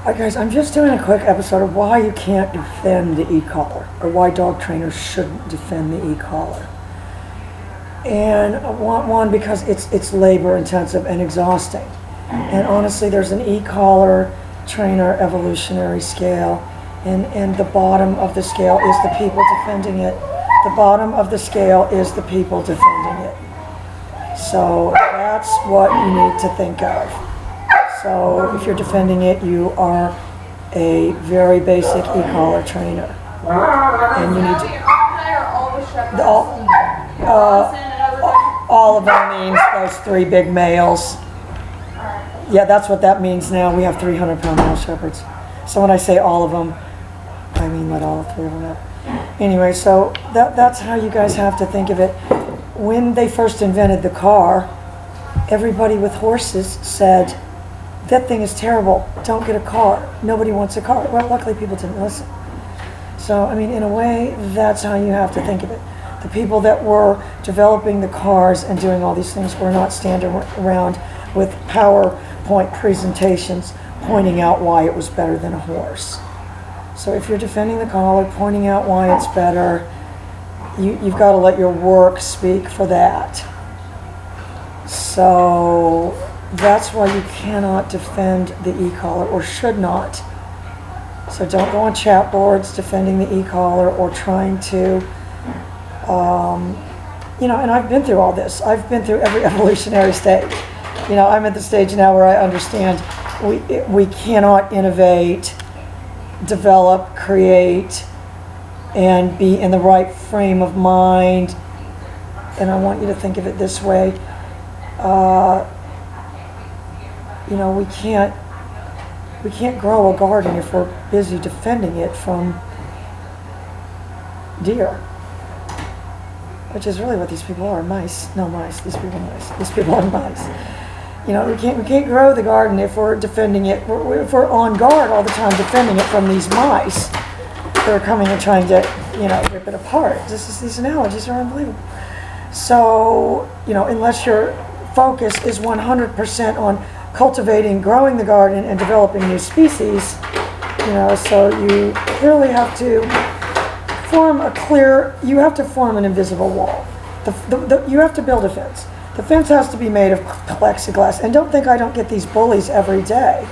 Alright guys, I'm just doing a quick episode of why you can't defend the e-collar, or why dog trainers shouldn't defend the e-collar. And I want one because it's labor intensive and exhausting. And honestly, there's an e-collar trainer evolutionary scale, and the bottom of the scale is the people defending it. The bottom of the scale is the people defending it. So that's what you need to think of. So if you're defending it, you are a very basic e-collar trainer. And you need to... all of them means those three big males. Yeah, that's what that means now. We have 300-pound male shepherds. So when I say all of them, I mean let all three of them up. Anyway, so that's how you guys have to think of it. When they first invented the car, everybody with horses said, that thing is terrible, don't get a car. Nobody wants a car. Well, luckily people didn't listen. So, I mean, in a way, that's how you have to think of it. The people that were developing the cars and doing all these things were not standing around with PowerPoint presentations pointing out why it was better than a horse. So if you're defending the collar, pointing out why it's better, you've got to let your work speak for that. So that's why you cannot defend the e-collar, or should not. So don't go on chat boards defending the e-collar or trying to, and I've been through all this. I've been through every evolutionary stage. I'm at the stage now where I understand we cannot innovate, develop, create, and be in the right frame of mind. And I want you to think of it this way. We can't grow a garden if we're busy defending it from deer, which is really what these people are. Mice. No, mice. These people are mice. These people are mice. We can't grow the garden if we're defending it, if we're on guard all the time defending it from these mice that are coming and trying to, rip it apart. These analogies are unbelievable. So, unless your focus is 100% on cultivating, growing the garden, and developing new species, so you clearly have to form an invisible wall. You have to build a fence. The fence has to be made of plexiglass. And don't think I don't get these bullies every day.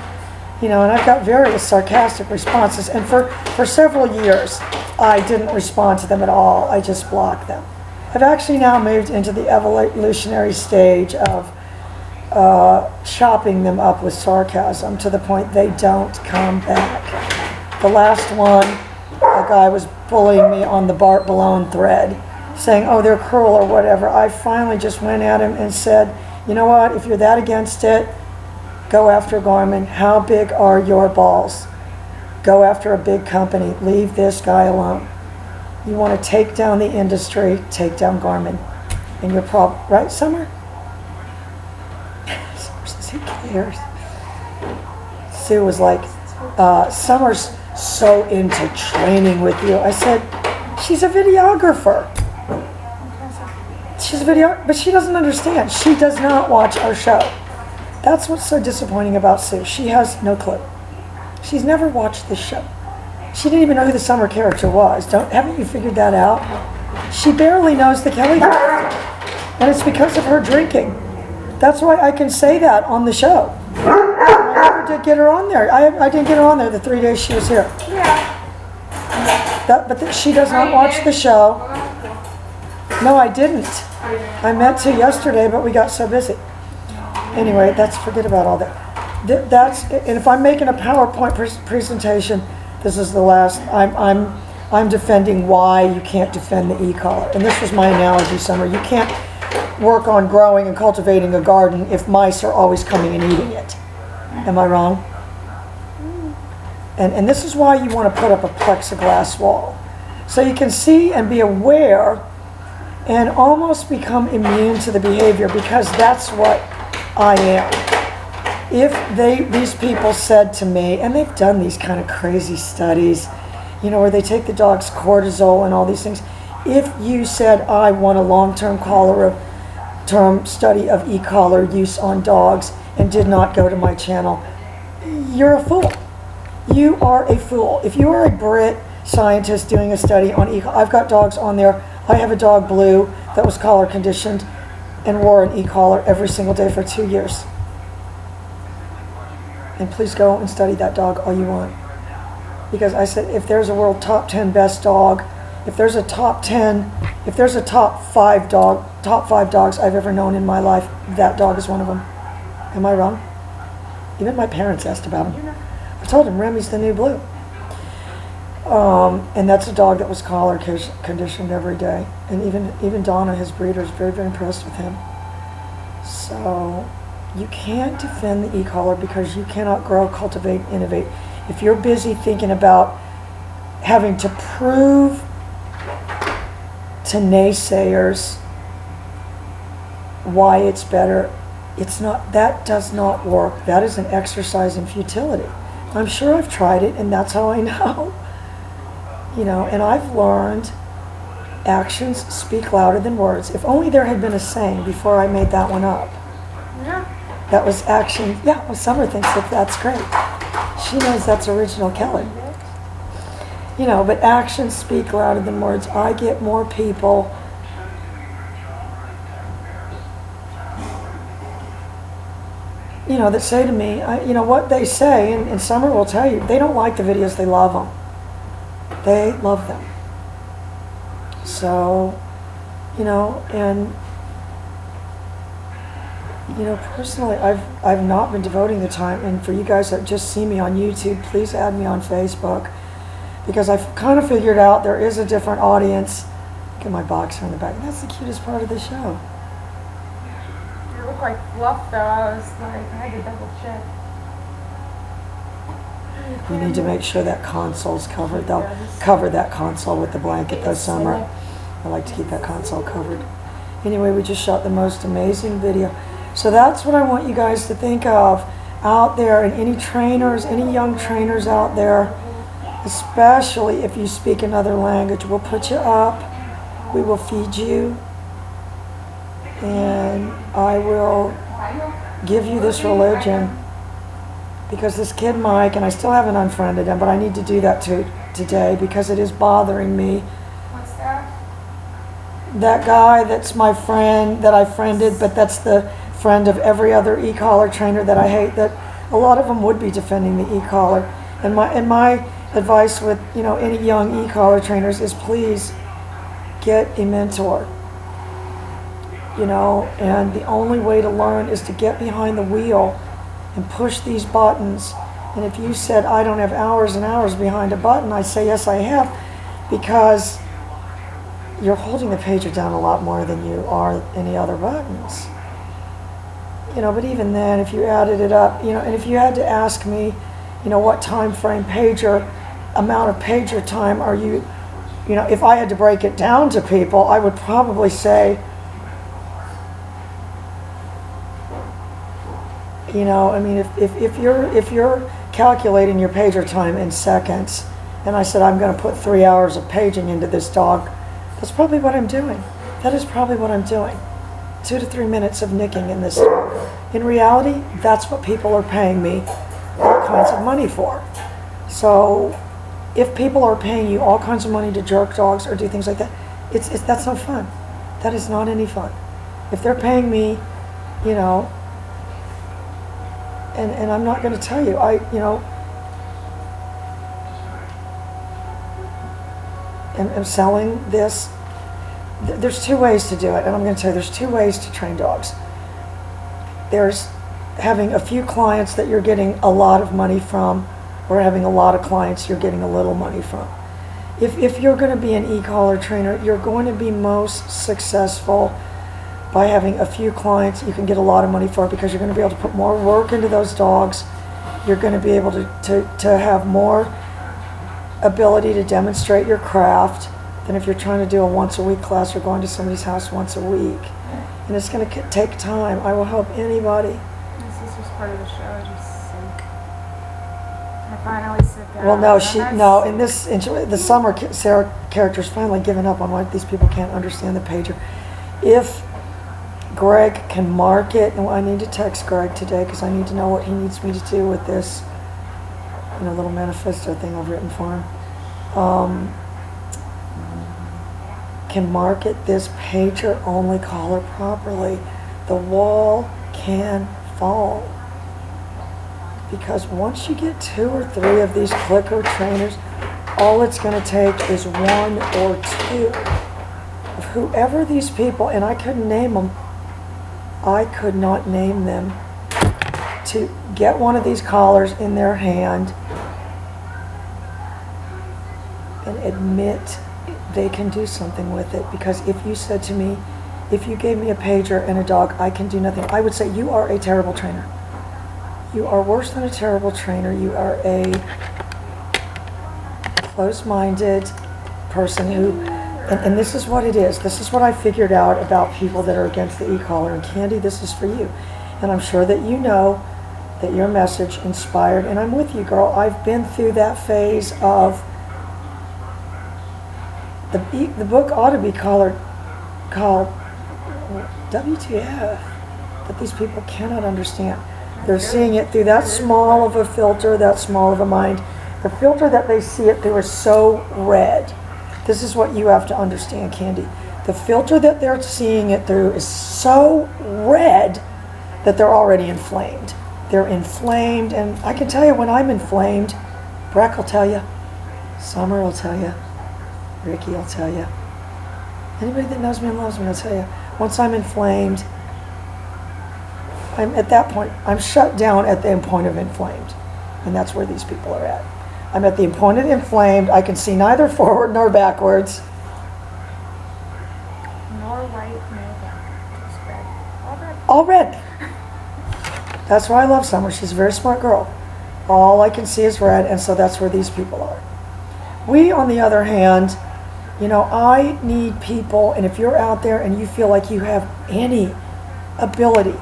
And I've got various sarcastic responses. And for several years, I didn't respond to them at all. I just blocked them. I've actually now moved into the evolutionary stage of chopping them up with sarcasm to the point they don't come back. The last one, a guy was bullying me on the Bart Balone thread, saying, oh, they're cruel or whatever. I finally just went at him and said, you know what, if you're that against it, go after Garmin. How big are your balls? Go after a big company. Leave this guy alone. You want to take down the industry, take down Garmin. And your problem, right, Summer? Summer says, who cares? Sue was like, Summer's so into training with you. I said, she's a videographer. But she doesn't understand. She does not watch our show. That's what's so disappointing about Sue. She has no clue. She's never watched this show. She didn't even know who the Summer character was. Haven't you figured that out? She barely knows the Kelly character. And it's because of her drinking. That's why I can say that on the show. I never did get her on there. I didn't get her on there the 3 days she was here. Yeah. But she does not watch the show. No, I didn't. I meant to yesterday, but we got so busy. Anyway, forget about all that. And if I'm making a PowerPoint presentation, this is the last. I'm defending why you can't defend the e-collar. And this was my analogy, Summer. You can't work on growing and cultivating a garden if mice are always coming and eating it. Am I wrong? And this is why you want to put up a plexiglass wall. So you can see and be aware and almost become immune to the behavior, because that's what I am. If these people said to me, and they've done these kind of crazy studies, where they take the dog's cortisol and all these things. If you said, I want a long-term study of e-collar use on dogs and did not go to my channel, you're a fool. You are a fool. If you are a Brit scientist doing a study on I've got dogs on there. I have a dog, Blue, that was collar conditioned and wore an e-collar every single day for 2 years. And please go and study that dog all you want. Because I said, if there's a world top 10 best dog, if there's a top 5 dogs I've ever known in my life, that dog is one of them. Am I wrong? Even my parents asked about him. I told him Remy's the new Blue. And that's a dog that was collar conditioned every day. And even Donna, his breeder, is very, very impressed with him. So you can't defend the e-collar because you cannot grow, cultivate, innovate. If you're busy thinking about having to prove to naysayers why it's better, that does not work. That is an exercise in futility. I'm sure I've tried it, and that's how I know. And I've learned actions speak louder than words. If only there had been a saying before I made that one up. Yeah. That was action. Yeah, well, Summer thinks that's great. She knows that's original Kelly. But actions speak louder than words. I get more people that say to me, what they say, and Summer will tell you, they don't like the videos, they love them. They love them. So, personally, I've not been devoting the time, and for you guys that just see me on YouTube, please add me on Facebook, because I've kind of figured out there is a different audience. Look at my boxer in the back. That's the cutest part of the show. You look like Fluff, though. I had to double check. We need to make sure that console's covered. They'll cover that console with the blanket this summer. I like to keep that console covered. Anyway, we just shot the most amazing video. So that's what I want you guys to think of out there, and any trainers, any young trainers out there, especially if you speak another language. We'll put you up, we will feed you, and I will give you this religion. Because this kid Mike, and I still haven't unfriended him, but I need to do that today because it is bothering me. What's that? That guy that's my friend, that I friended, but that's the friend of every other e-collar trainer that I hate, that a lot of them would be defending the e-collar. And my advice with any young e-collar trainers is please get a mentor. And the only way to learn is to get behind the wheel and push these buttons. And if you said, I don't have hours and hours behind a button, I say, yes, I have, because you're holding the pager down a lot more than you are any other buttons. But even then, if you added it up, and if you had to ask me, what time frame amount of pager time are you, if I had to break it down to people, I would probably say, if you're calculating your pager time in seconds, and I said I'm going to put 3 hours of paging into this dog, that's probably what I'm doing. That is probably what I'm doing. 2 to 3 minutes of nicking in this dog. In reality, that's what people are paying me all kinds of money for. So if people are paying you all kinds of money to jerk dogs or do things like that, that's not fun. That is not any fun. If they're paying me, and I'm not going to tell you, am selling this. There's 2 ways to do it, and I'm going to tell you, there's 2 ways to train dogs. There's having a few clients that you're getting a lot of money from, or having a lot of clients you're getting a little money from. If you're going to be an e-collar trainer, you're going to be most successful by having a few clients you can get a lot of money for, because you're going to be able to put more work into those dogs. You're going to be able to have more ability to demonstrate your craft than if you're trying to do a once-a-week class or going to somebody's house once a week. And it's going to take time. I will help anybody. This is just part of the show. I just think I finally sit down. Well, no, the Summer Sarah character's finally given up on why these people can't understand the pager. If Greg can mark it, and I need to text Greg today because I need to know what he needs me to do with this. little manifesto thing I've written for him. Can market this pager only caller properly. The wall can fall. Because once you get 2 or 3 of these clicker trainers, all it's going to take is 1 or 2 of whoever these people, and I couldn't name them, I could not name them, to get one of these collars in their hand and admit they can do something with it. Because if you said to me, if you gave me a pager and a dog, I can do nothing, I would say you are a terrible trainer. You are worse than a terrible trainer. You are a close-minded person who, and this is what it is. This is what I figured out about people that are against the e-collar. And Candy, this is for you. And I'm sure that you know that your message inspired, and I'm with you, girl. I've been through that phase of, the book ought to be called WTF, that these people cannot understand. They're seeing it through that small of a filter, that small of a mind. The filter that they see it through is so red. This is what you have to understand, Candy. The filter that they're seeing it through is so red that they're already inflamed. They're inflamed, and I can tell you when I'm inflamed, Breck will tell you, Summer will tell you, Ricky will tell you. Anybody that knows me and loves me will tell you, once I'm inflamed, I'm at that point, I'm shut down at the point of inflamed. And that's where these people are at. I'm at the point of inflamed. I can see neither forward nor backwards. Nor white, nor black. Just red. All red. All red. That's why I love Summer. She's a very smart girl. All I can see is red, and so that's where these people are. We, on the other hand, I need people, and if you're out there and you feel like you have any ability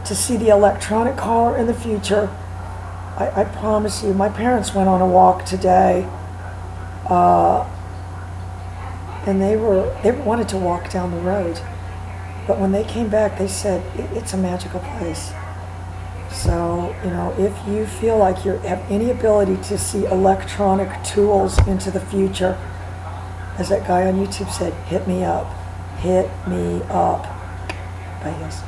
to see the electronic collar in the future, I promise you, my parents went on a walk today, and they wanted to walk down the road, but when they came back, they said it's a magical place. So, if you feel like you have any ability to see electronic tools into the future, as that guy on YouTube said, hit me up. Hit me up. Bye, guys.